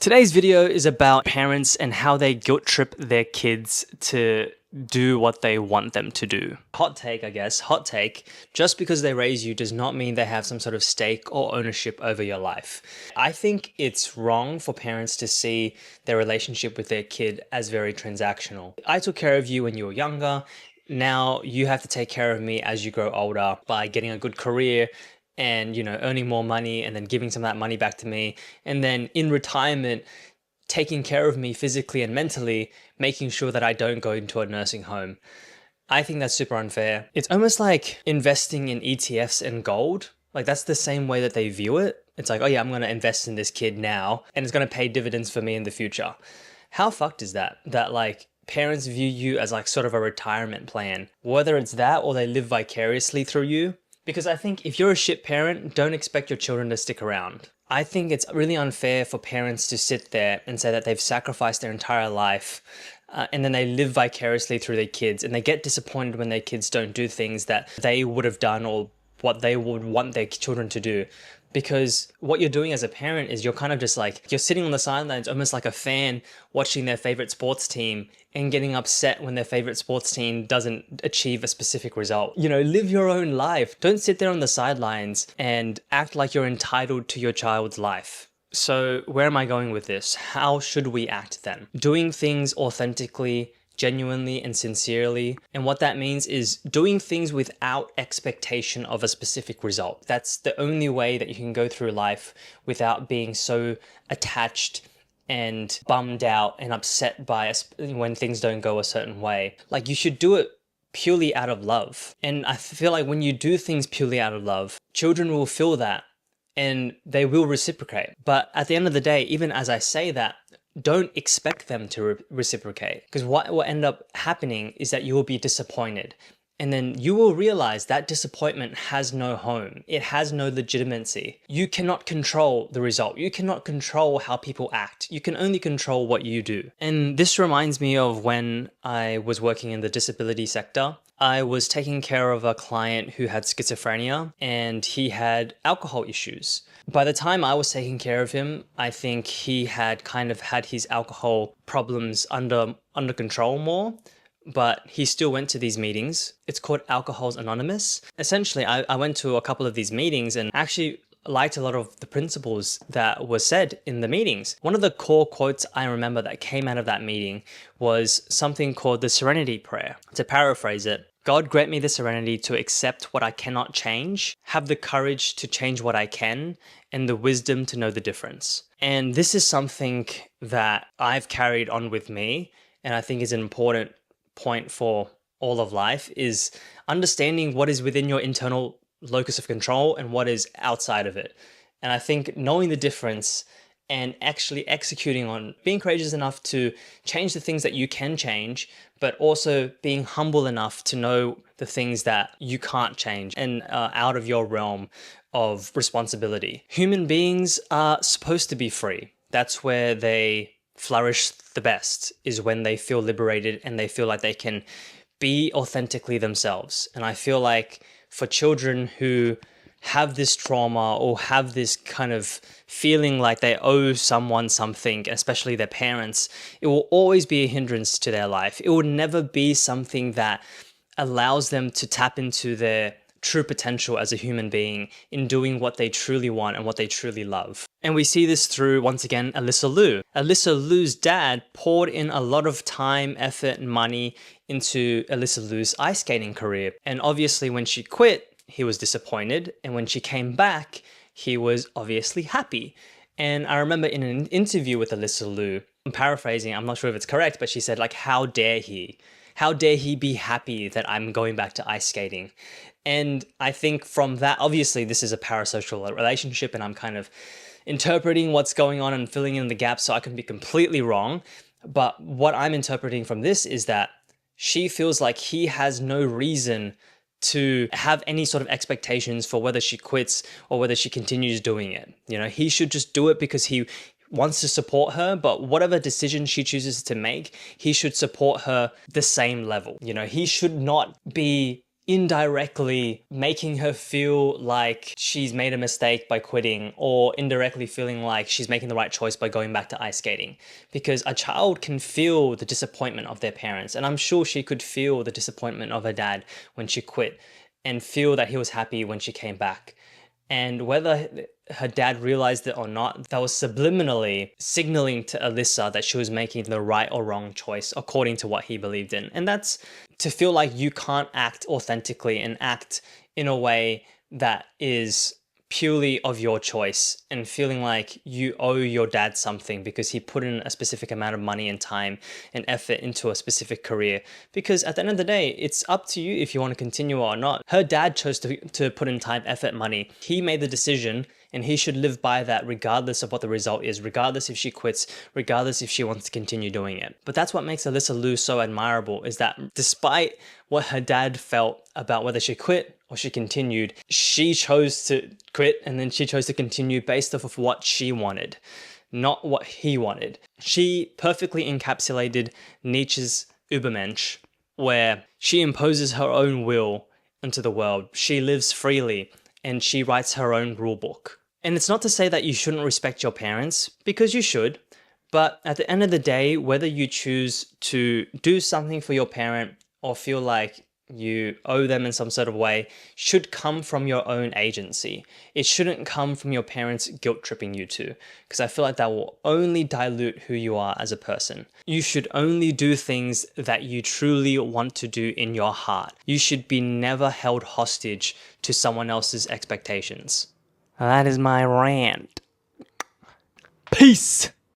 Today's video is about parents and how they guilt trip their kids to do what they want them to do. Hot take, I guess, hot take, just because they raise you does not mean they have some sort of stake or ownership over your life. I think it's wrong for parents to see their relationship with their kid as very transactional. I took care of you when you were younger. Now you have to take care of me as you grow older by getting a good career and, earning more money and then giving some of that money back to me. And then in retirement, taking care of me physically and mentally, making sure that I don't go into a nursing home. I think that's super unfair. It's almost like investing in ETFs and gold. Like that's the same way that they view it. It's like, oh yeah, I'm going to invest in this kid now and it's going to pay dividends for me in the future. How fucked is that? That like parents view you as like sort of a retirement plan, whether it's that or they live vicariously through you. Because I think if you're a shit parent, don't expect your children to stick around. I think it's really unfair for parents to sit there and say that they've sacrificed their entire life and then they live vicariously through their kids and they get disappointed when their kids don't do things that they would have done or what they would want their children to do. Because what you're doing as a parent is you're kind of just like, you're sitting on the sidelines almost like a fan watching their favorite sports team and getting upset when their favorite sports team doesn't achieve a specific result. Live your own life. Don't sit there on the sidelines and act like you're entitled to your child's life. So where am I going with this? How should we act then? Doing things authentically, genuinely and sincerely. And what that means is doing things without expectation of a specific result. That's the only way that you can go through life without being so attached and bummed out and upset by when things don't go a certain way. Like you should do it purely out of love. And I feel like when you do things purely out of love, children will feel that and they will reciprocate. But at the end of the day, even as I say that, don't expect them to reciprocate, because what will end up happening is that you will be disappointed. And then you will realize that disappointment has no home. It has no legitimacy. You cannot control the result. You cannot control how people act. You can only control what you do. And this reminds me of when I was working in the disability sector. I was taking care of a client who had schizophrenia and he had alcohol issues. By the time I was taking care of him, I think he had kind of had his alcohol problems under control more, but he still went to these meetings. It's called Alcohol's Anonymous. Essentially, I went to a couple of these meetings and actually liked a lot of the principles that were said in the meetings. One of the core quotes I remember that came out of that meeting was something called the Serenity Prayer. To paraphrase it, God grant me the serenity to accept what I cannot change, have the courage to change what I can, and the wisdom to know the difference. And this is something that I've carried on with me, and I think is an important point for all of life, is understanding what is within your internal locus of control and what is outside of it. And I think knowing the difference and actually executing on being courageous enough to change the things that you can change, but also being humble enough to know the things that you can't change and out of your realm of responsibility. Human beings are supposed to be free. That's where they flourish the best, is when they feel liberated and they feel like they can be authentically themselves. And I feel like for children who have this trauma or have this kind of feeling like they owe someone something, especially their parents, it will always be a hindrance to their life. It will never be something that allows them to tap into their true potential as a human being in doing what they truly want and what they truly love. And we see this through, once again, Alyssa Liu. Alyssa Liu's dad poured in a lot of time, effort, and money into Alyssa Liu's ice skating career. And obviously when she quit, he was disappointed. And when she came back, he was obviously happy. And I remember in an interview with Alyssa Liu, I'm paraphrasing, I'm not sure if it's correct, but she said like, how dare he? How dare he be happy that I'm going back to ice skating? And I think from that, obviously this is a parasocial relationship and I'm kind of interpreting what's going on and filling in the gaps so I can be completely wrong. But what I'm interpreting from this is that she feels like he has no reason to have any sort of expectations for whether she quits or whether she continues doing it. He should just do it because he wants to support her, but whatever decision she chooses to make, he should support her the same level. He should not be indirectly making her feel like she's made a mistake by quitting, or indirectly feeling like she's making the right choice by going back to ice skating. Because a child can feel the disappointment of their parents, and I'm sure she could feel the disappointment of her dad when she quit, and feel that he was happy when she came back. And whether her dad realized it or not, that was subliminally signaling to Alyssa that she was making the right or wrong choice according to what he believed in. And that's to feel like you can't act authentically and act in a way that is purely of your choice, and feeling like you owe your dad something because he put in a specific amount of money and time and effort into a specific career. Because at the end of the day, it's up to you if you want to continue or not. Her dad chose to put in time, effort, money. He made the decision, and he should live by that regardless of what the result is, regardless if she quits, regardless if she wants to continue doing it. But that's what makes Alyssa Liu so admirable, is that despite what her dad felt about whether she quit or she continued, she chose to quit, and then she chose to continue based off of what she wanted, not what he wanted. She perfectly encapsulated Nietzsche's Übermensch, where she imposes her own will into the world. She lives freely, and she writes her own rule book. And it's not to say that you shouldn't respect your parents, because you should. But at the end of the day, whether you choose to do something for your parent or feel like you owe them in some sort of way should come from your own agency. It shouldn't come from your parents guilt tripping you to, because I feel like that will only dilute who you are as a person. You should only do things that you truly want to do in your heart. You should be never held hostage to someone else's expectations. That is my rant. Peace!